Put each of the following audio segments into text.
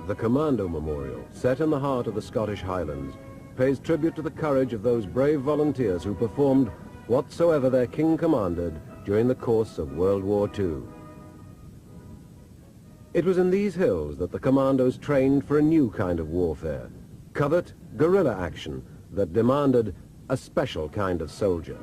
The Commando Memorial, set in the heart of the Scottish Highlands, pays tribute to the courage of those brave volunteers who performed whatsoever their king commanded during the course of World War II. It was in these hills that the Commandos trained for a new kind of warfare, covert guerrilla action that demanded a special kind of soldier.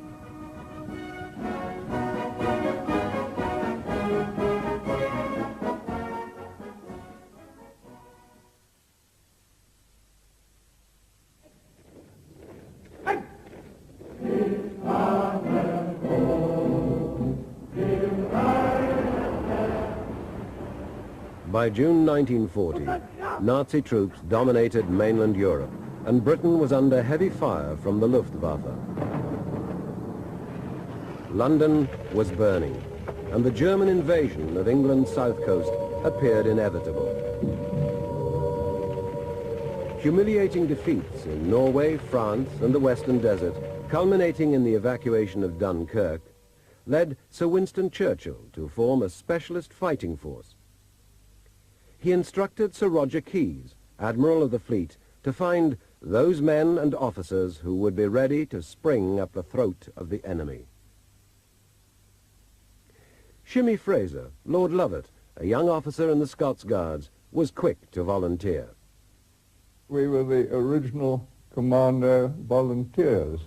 By June 1940, Nazi troops dominated mainland Europe, and Britain was under heavy fire from the Luftwaffe. London was burning, and the German invasion of England's south coast appeared inevitable. Humiliating defeats in Norway, France, and the Western Desert, culminating in the evacuation of Dunkirk, led Sir Winston Churchill to form a specialist fighting force. He instructed Sir Roger Keyes, Admiral of the Fleet, to find those men and officers who would be ready to spring up the throat of the enemy. Shimmy Fraser, Lord Lovat, a young officer in the Scots Guards, was quick to volunteer. We were the original Commando volunteers.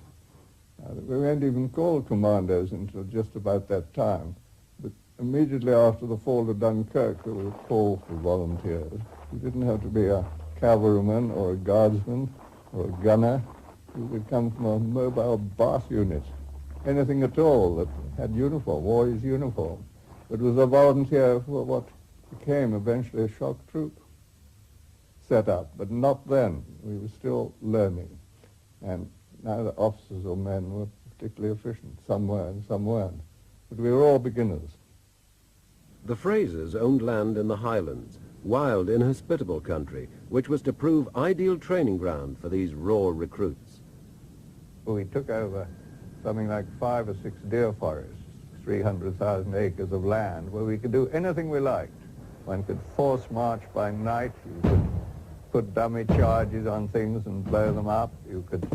We weren't even called Commandos until just about that time. Immediately after the fall of Dunkirk, there was a call for volunteers. You didn't have to be a cavalryman or a guardsman or a gunner. You could come from a mobile bath unit, anything at all that had uniform, warrior's uniform. It was a volunteer for what became eventually a shock troop set up, but not then. We were still learning, and neither officers or men were particularly efficient. Some were and some weren't, but we were all beginners. The Frasers owned land in the Highlands, wild, inhospitable country, which was to prove ideal training ground for these raw recruits. We took over something like 5 or 6 deer forests, 300,000 acres of land, where we could do anything we liked. One could force march by night, you could put dummy charges on things and blow them up, you could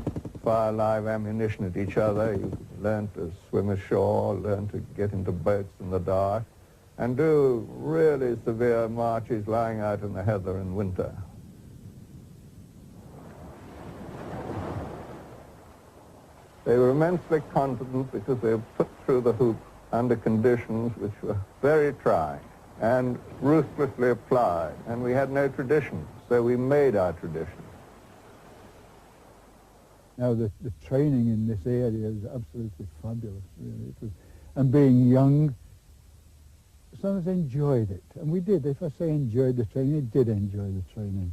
fire live ammunition at each other, you could learn to swim ashore, learn to get into boats in the dark, and do really severe marches lying out in the heather in winter. They were immensely confident because they were put through the hoop under conditions which were very trying and ruthlessly applied, and we had no traditions, so we made our traditions. Now the training in this area is absolutely fabulous, really. And being young, some of us enjoyed it, and we did. If I say enjoyed the training, we did enjoy the training.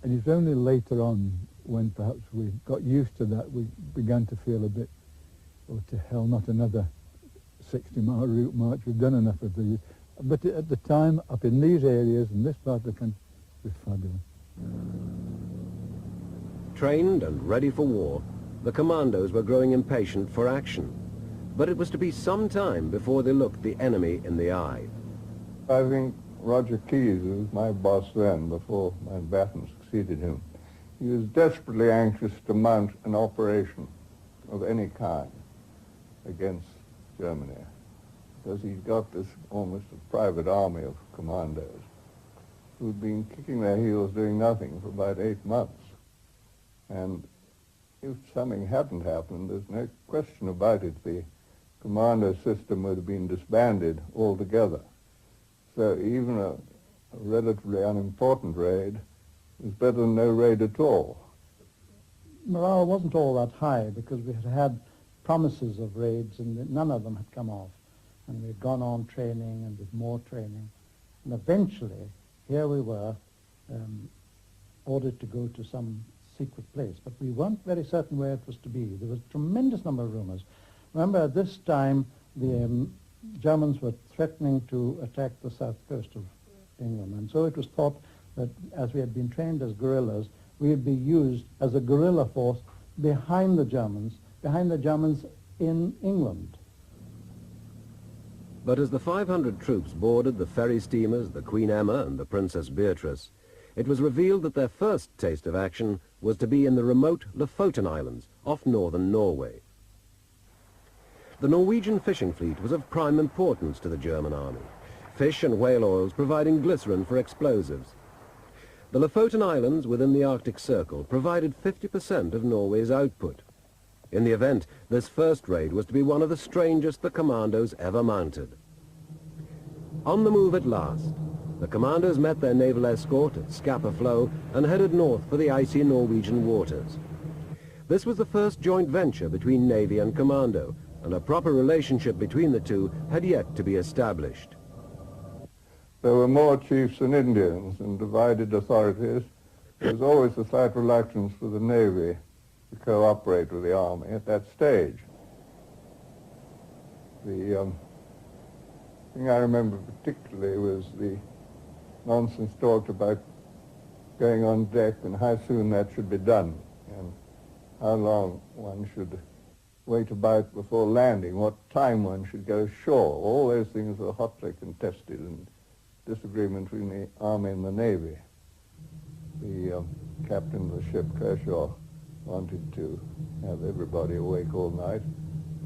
And it's only later on, when perhaps we got used to that, we began to feel a bit, oh, to hell, not another 60-mile route march, we've done enough of these. But at the time, up in these areas, in this part of the country, it was fabulous. Trained and ready for war, the Commandos were growing impatient for action. But it was to be some time before they looked the enemy in the eye. I think Roger Keyes, who was my boss then, before Mountbatten succeeded him, he was desperately anxious to mount an operation of any kind against Germany, because he'd got this almost a private army of commandos who'd been kicking their heels doing nothing for about 8 months. And if something hadn't happened, there's no question about it, the commando system would have been disbanded altogether. So even a relatively unimportant raid was better than no raid at all. Morale wasn't all that high because we had had promises of raids and none of them had come off. And we had gone on training and with more training. And eventually, here we were, ordered to go to some secret place. But we weren't very certain where it was to be. There was a tremendous number of rumors. Remember, at this time, the Germans were threatening to attack the south coast of England. And so it was thought that as we had been trained as guerrillas, we would be used as a guerrilla force behind the Germans in England. But as the 500 troops boarded the ferry steamers, the Queen Emma and the Princess Beatrice, it was revealed that their first taste of action was to be in the remote Lofoton Islands off northern Norway. The Norwegian fishing fleet was of prime importance to the German army, fish and whale oils providing glycerin for explosives. The Lofoten Islands within the Arctic Circle provided 50% of Norway's output. In the event, this first raid was to be one of the strangest the Commandos ever mounted. On the move at last, the Commandos met their naval escort at Scapa Flow and headed north for the icy Norwegian waters. This was the first joint venture between Navy and Commando, and a proper relationship between the two had yet to be established. There were more chiefs and Indians and divided authorities. There was always a slight reluctance for the Navy to cooperate with the Army at that stage. The thing I remember particularly was the nonsense talked about going on deck and how soon that should be done and how long one should wait about before landing, what time one should go ashore. All those things were hotly contested and disagreement between the Army and the Navy. The captain of the ship, Kershaw, wanted to have everybody awake all night.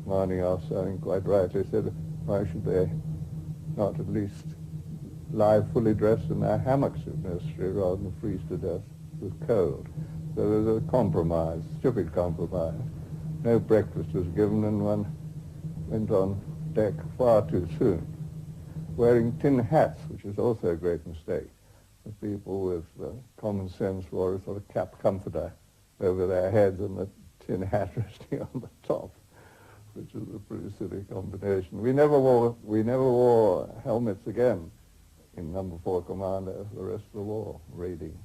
Marning officer, I think quite rightly, said, why should they not at least lie fully dressed in their hammocks if necessary rather than freeze to death with cold. So there was a compromise, stupid compromise. No breakfast was given and one went on deck far too soon, wearing tin hats, which is also a great mistake. The people with common sense wore a sort of cap comforter over their heads and the tin hat resting on the top, which is a pretty silly combination. We never wore helmets again in number 4 Commando for the rest of the war, raiding.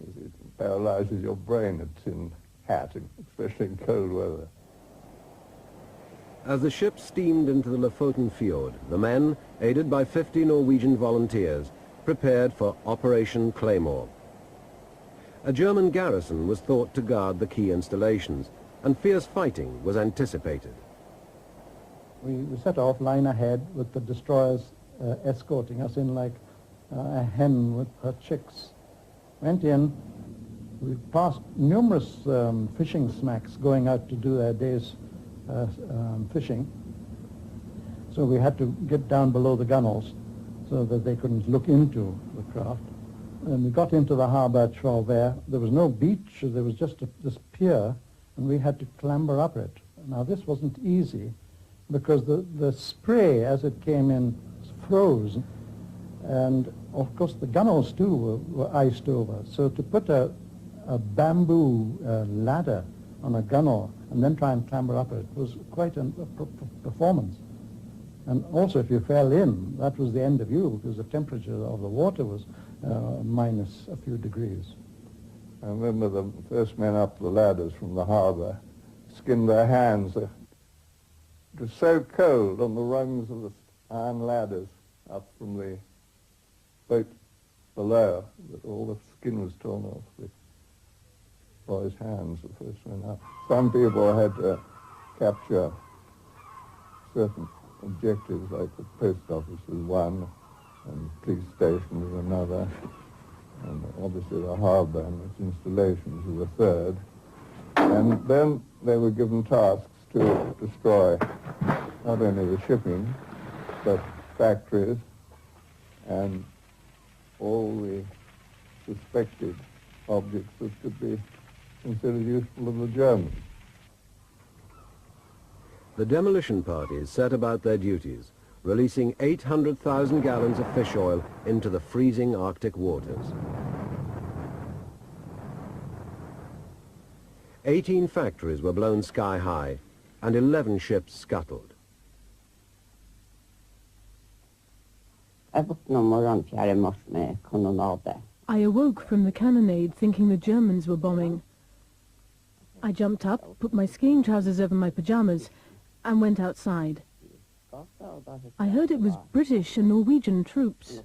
It paralyzes your brain, a tin hat, especially in cold weather. As the ship steamed into the Lofoten fjord, the men, aided by 50 Norwegian volunteers, prepared for Operation Claymore. A German garrison was thought to guard the key installations, and fierce fighting was anticipated. We set off line ahead with the destroyers escorting us in like a hen with her chicks. Went in, we passed numerous fishing smacks going out to do their day's fishing. So we had to get down below the gunwales so that they couldn't look into the craft. And we got into the harbour at Trollvær. There was no beach, there was just this pier, and we had to clamber up it. Now this wasn't easy because the spray as it came in froze, and of course the gunwales too were iced over. So to put a bamboo ladder on a gunwale and then try and clamber up it was quite a performance. And also if you fell in, that was the end of you because the temperature of the water was minus a few degrees. I remember the first men up the ladders from the harbour skinned their hands. It was so cold on the rungs of the iron ladders up from the boat below that all the skin was torn off the boys' hands the first men up. Some people had to capture certain objectives, like the post office was one, and the police station was another, and obviously the harbour and its installations was a third. And then they were given tasks to destroy not only the shipping, but factories and all the suspected objects that could be considered useful to the Germans. The demolition parties set about their duties, releasing 800,000 gallons of fish oil into the freezing Arctic waters. 18 factories were blown sky high, and 11 ships scuttled. I awoke from the cannonade thinking the Germans were bombing. I jumped up, put my skiing trousers over my pajamas, and went outside. I heard it was British and Norwegian troops.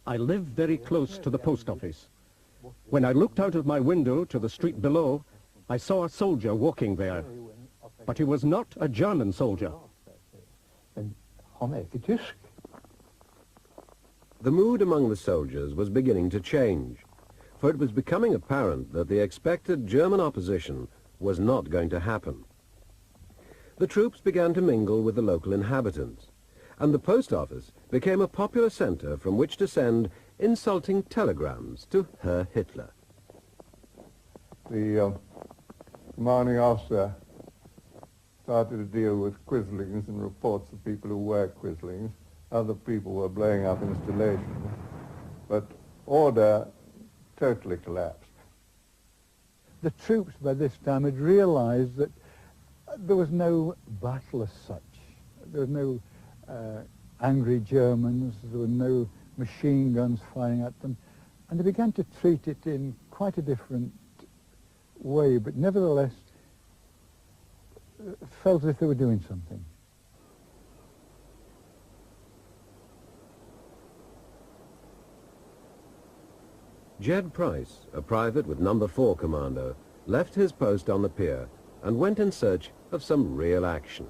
I live very close to the post office. When I looked out of my window to the street below, I saw a soldier walking there, but he was not a German soldier. The mood among the soldiers was beginning to change, for it was becoming apparent that the expected German opposition was not going to happen. The troops began to mingle with the local inhabitants, and the post office became a popular center from which to send insulting telegrams to Herr Hitler. The commanding officer started to deal with quislings and reports of people who were quislings. Other people were blowing up installations, but order totally collapsed. The troops by this time had realized that there was no battle as such. There was no angry Germans, there were no machine guns firing at them, and they began to treat it in quite a different way, but nevertheless felt as if they were doing something. Jed Price, a private with No. 4 Commando, left his post on the pier and went in search of some real action.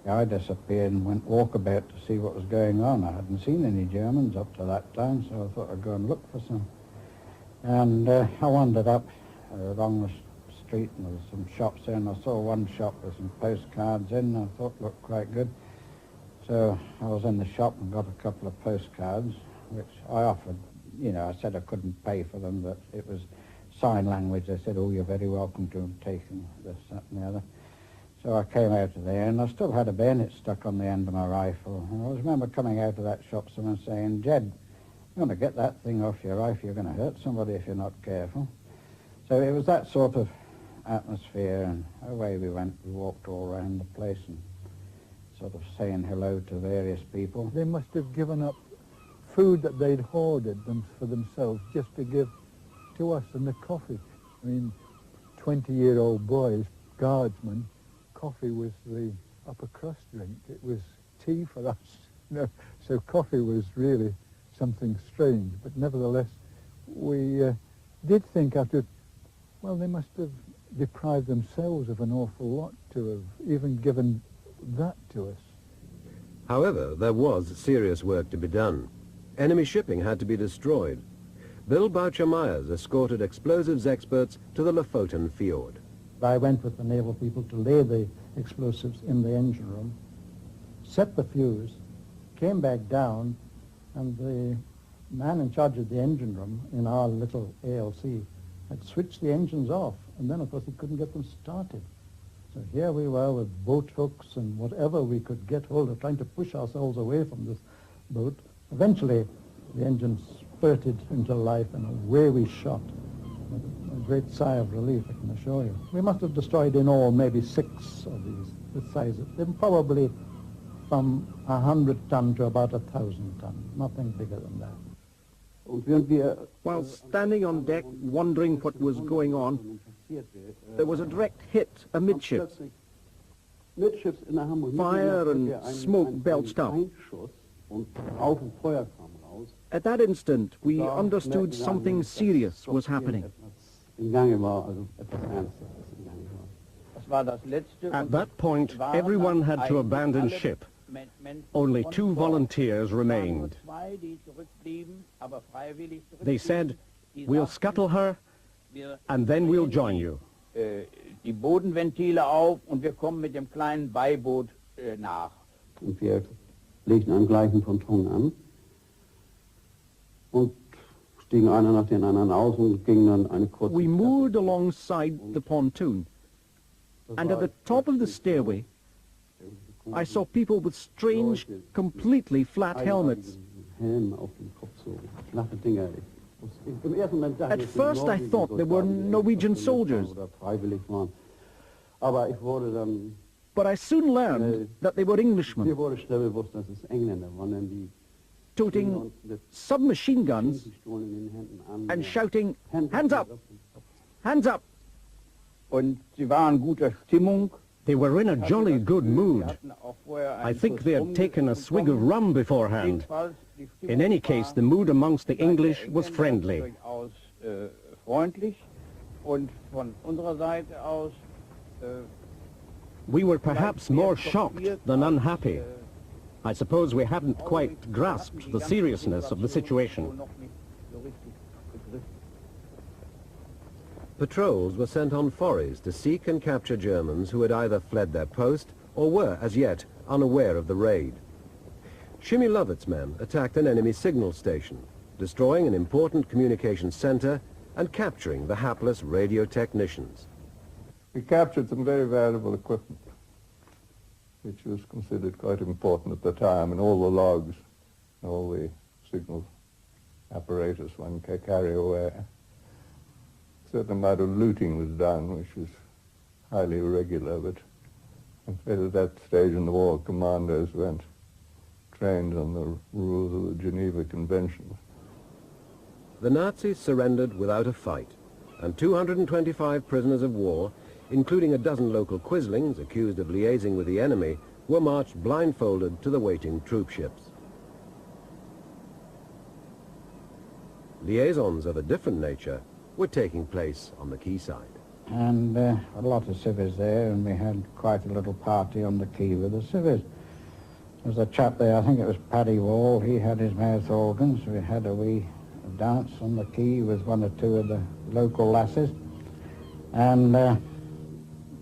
I disappeared and went walkabout to see what was going on. I hadn't seen any Germans up to that time, so I thought I'd go and look for some. And I wandered up along the street, and there was some shops there, and I saw one shop with some postcards in, and I thought it looked quite good. So I was in the shop and got a couple of postcards, which I offered. You know, I said I couldn't pay for them, but it was sign language. They said, oh, you're very welcome to take them, this, that, and the other. So I came out of there, and I still had a bayonet stuck on the end of my rifle. And I remember coming out of that shop, someone saying, Jed, you want to get that thing off your rifle, you're going to hurt somebody if you're not careful. So it was that sort of atmosphere, and away we went. We walked all around the place and sort of saying hello to various people. They must have given up food that they'd hoarded them for themselves just to give to us, and the coffee. I mean, 20-year-old boys, guardsmen, coffee was the upper crust drink. It was tea for us, you know. So coffee was really something strange. But nevertheless, we did think after, well, they must have deprived themselves of an awful lot to have even given that to us. However, there was serious work to be done. Enemy shipping had to be destroyed. Bill Boucher-Myers escorted explosives experts to the Lofoten fjord. I went with the naval people to lay the explosives in the engine room, set the fuse, came back down, and the man in charge of the engine room in our little ALC had switched the engines off, and then of course he couldn't get them started. So here we were with boat hooks and whatever we could get hold of, trying to push ourselves away from this boat. Eventually the engine spurted into life, and away we shot. A great sigh of relief, I can assure you. We must have destroyed in all maybe 6 of these, this size. They're probably from 100 ton to about 1,000 ton, nothing bigger than that. While standing on deck, wondering what was going on, there was a direct hit amidships. Fire and smoke belched up. At that instant, we understood something serious was happening. At that point, everyone had to abandon ship. Only 2 volunteers remained. They said, we'll scuttle her, and then we'll join you. Die Bodenventile auf, und wir kommen mit dem kleinen Beiboot nach. Und wir legten einen gleichen Ponton an und stiegen einer nach den anderen aus und gingen dann eine kurze We moored alongside the pontoon, and at the top of the stairway, I saw people with strange, completely flat helmets. Helm auf dem Kopf, so flache Dinger. At first I thought they were Norwegian soldiers, but I soon learned that they were Englishmen, toting submachine guns and shouting, hands up, hands up. Und sie waren guter Stimmung. They were in a jolly good mood. I think they had taken a swig of rum beforehand. In any case, the mood amongst the English was friendly. Und von unserer Seite aus We were perhaps more shocked than unhappy. I suppose we hadn't quite grasped the seriousness of the situation. Patrols were sent on forays to seek and capture Germans who had either fled their post or were, as yet, unaware of the raid. Shimmy Lovett's men attacked an enemy signal station, destroying an important communications center and capturing the hapless radio technicians. We captured some very valuable equipment, which was considered quite important at the time, and all the logs, all the signal apparatus one could carry away. A certain amount of looting was done, which was highly irregular, but I'm afraid at that stage in the war, commandos weren't trained on the rules of the Geneva Convention. The Nazis surrendered without a fight, and 225 prisoners of war, including a dozen local quislings accused of liaising with the enemy, were marched blindfolded to the waiting troop ships. Liaisons of a different nature were taking place on the quayside. And a lot of civvies there, and we had quite a little party on the quay with the civvies. There was a chap there, I think it was Paddy Wall, he had his mouth organs. We had a wee dance on the quay with one or two of the local lasses. And there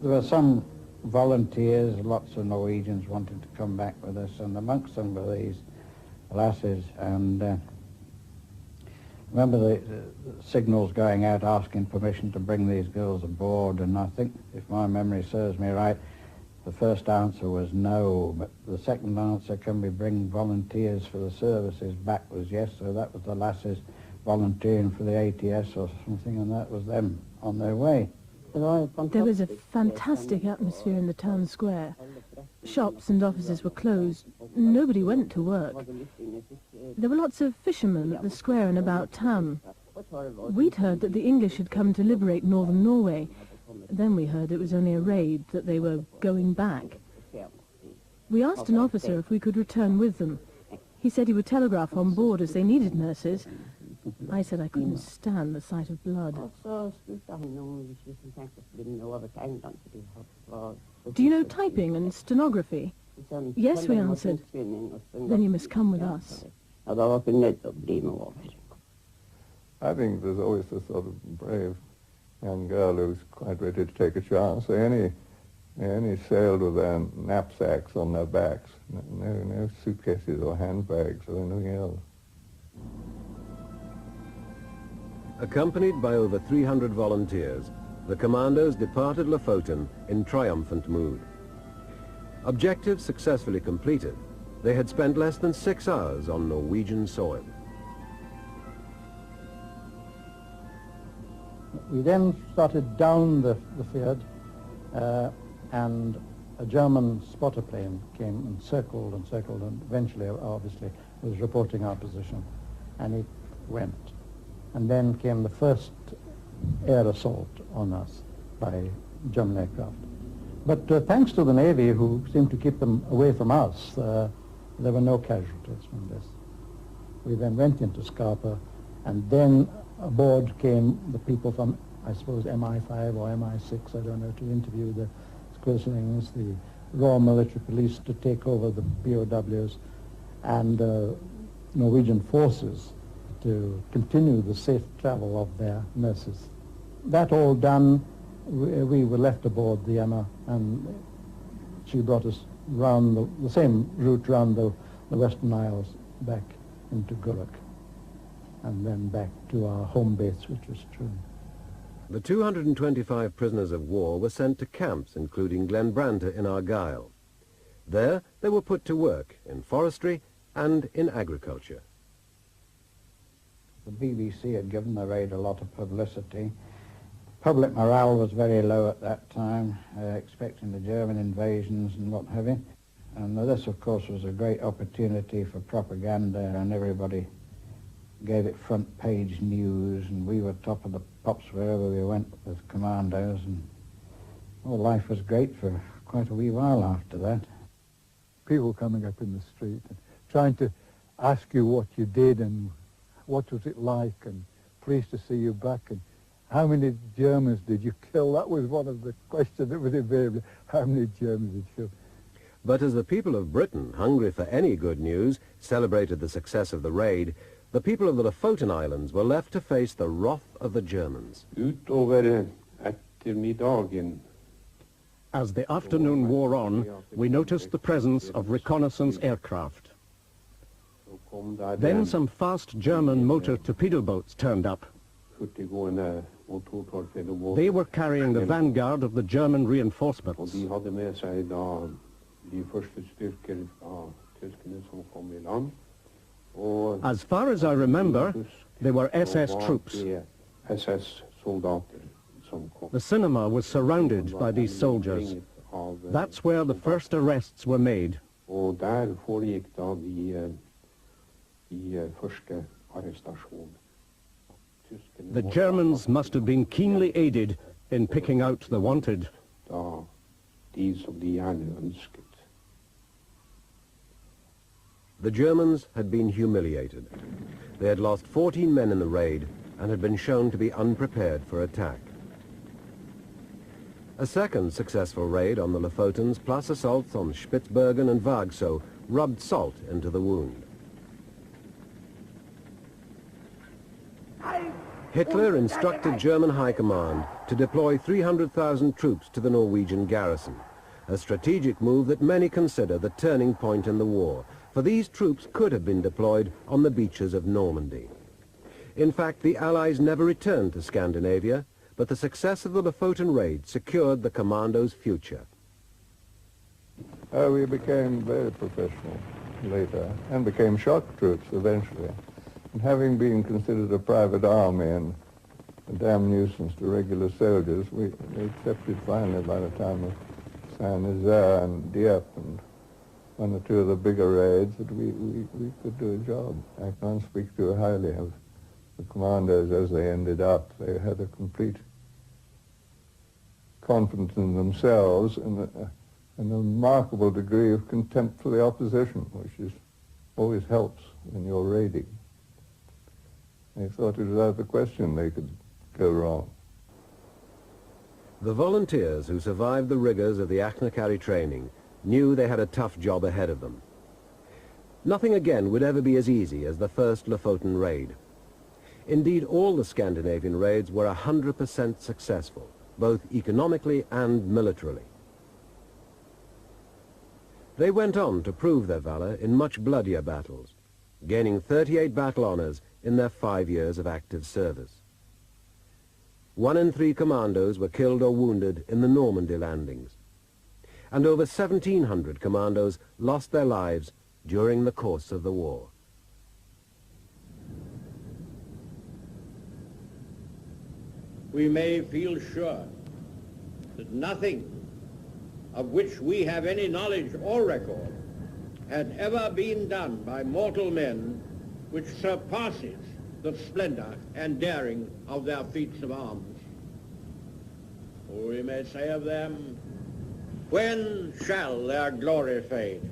were some volunteers, lots of Norwegians wanted to come back with us, and amongst them were these lasses. And remember the signals going out asking permission to bring these girls aboard, and I think, if my memory serves me right, the first answer was no, but the second answer, can we bring volunteers for the services, back was yes, so that was the lasses volunteering for the ATS or something, and that was them on their way. There was a fantastic atmosphere in the town square. Shops and offices were closed. Nobody went to work. There were lots of fishermen at the square and about town. We'd heard that the English had come to liberate northern Norway. Then we heard it was only a raid, that they were going back. We asked an officer if we could return with them. He said he would telegraph on board as they needed nurses. I said I couldn't stand the sight of blood. Do you know typing and stenography? Yes, we answered. Then you must come with us. I think there's always a sort of brave young girl who's quite ready to take a chance. They only sailed with their knapsacks on their backs, no suitcases or handbags or anything else. Accompanied by over 300 volunteers, the Commandos departed Lofoten in triumphant mood. Objective successfully completed, they had spent less than 6 hours on Norwegian soil. We then started down the fjord, and a German spotter plane came and circled, and eventually, obviously, was reporting our position, and it went. And then came the first air assault on us by German aircraft. But thanks to the Navy, who seemed to keep them away from us, there were no casualties from this. We then went into Scarpa, and then aboard came the people from, I suppose, MI5 or MI6, I don't know, to interview the Quislings, the Royal Military Police to take over the POWs, and Norwegian forces to continue the safe travel of their nurses. That all done, we were left aboard the Emma, and she brought us round the same route round the Western Isles back into Gulak, and then back to our home base, which was Troon. The 225 prisoners of war were sent to camps, including Glenbranta in Argyll. There, they were put to work in forestry and in agriculture. The BBC had given the raid a lot of publicity. Public morale was very low at that time, expecting the German invasions and what have you. And this, of course, was a great opportunity for propaganda, and everybody gave it front page news, and we were top of the pops wherever we went with Commandos, and well, life was great for quite a wee while after that. People coming up in the street and trying to ask you what you did and what was it like, and pleased to see you back, and How many Germans did you kill? That was one of the questions that was invariably, how many Germans did you kill? But as the people of Britain, hungry for any good news, celebrated the success of the raid, the people of the Lofoten Islands were left to face the wrath of the Germans. Utover eftermiddagen. As the afternoon wore on, we noticed the presence of reconnaissance aircraft. Then some fast German motor torpedo boats turned up. They were carrying the vanguard of the German reinforcements. As far as I remember, they were SS troops. The cinema was surrounded by these soldiers. That's where the first arrests were made. The Germans must have been keenly aided in picking out the wanted. The Germans had been humiliated. They had lost 14 men in the raid and had been shown to be unprepared for attack. A second successful raid on the Lofotens, plus assaults on Spitzbergen and Vagso, rubbed salt into the wound. Hitler instructed German High Command to deploy 300,000 troops to the Norwegian garrison, a strategic move that many consider the turning point in the war, for these troops could have been deployed on the beaches of Normandy. In fact, the Allies never returned to Scandinavia, but the success of the Lofoten raid secured the Commandos' future. We became very professional later and became shock troops eventually. And having been considered a private army and a damn nuisance to regular soldiers, we accepted finally by the time of Saint-Nazaire and Dieppe and one or two of the bigger raids that we could do a job. I can't speak too highly of the Commandos as they ended up. They had a complete confidence in themselves and a remarkable degree of contempt for the opposition, which always helps when you're raiding. They thought it was out of the question they could go wrong. The volunteers who survived the rigors of the Akhnakari training knew they had a tough job ahead of them. Nothing again would ever be as easy as the first Lofoten raid. Indeed, all the Scandinavian raids were 100% successful, both economically and militarily. They went on to prove their valor in much bloodier battles, gaining 38 battle honors in their 5 years of active service. 1 in 3 commandos were killed or wounded in the Normandy landings, and over 1,700 commandos lost their lives during the course of the war. We may feel sure that nothing of which we have any knowledge or record had ever been done by mortal men which surpasses the splendor and daring of their feats of arms. Or we may say of them, when shall their glory fade?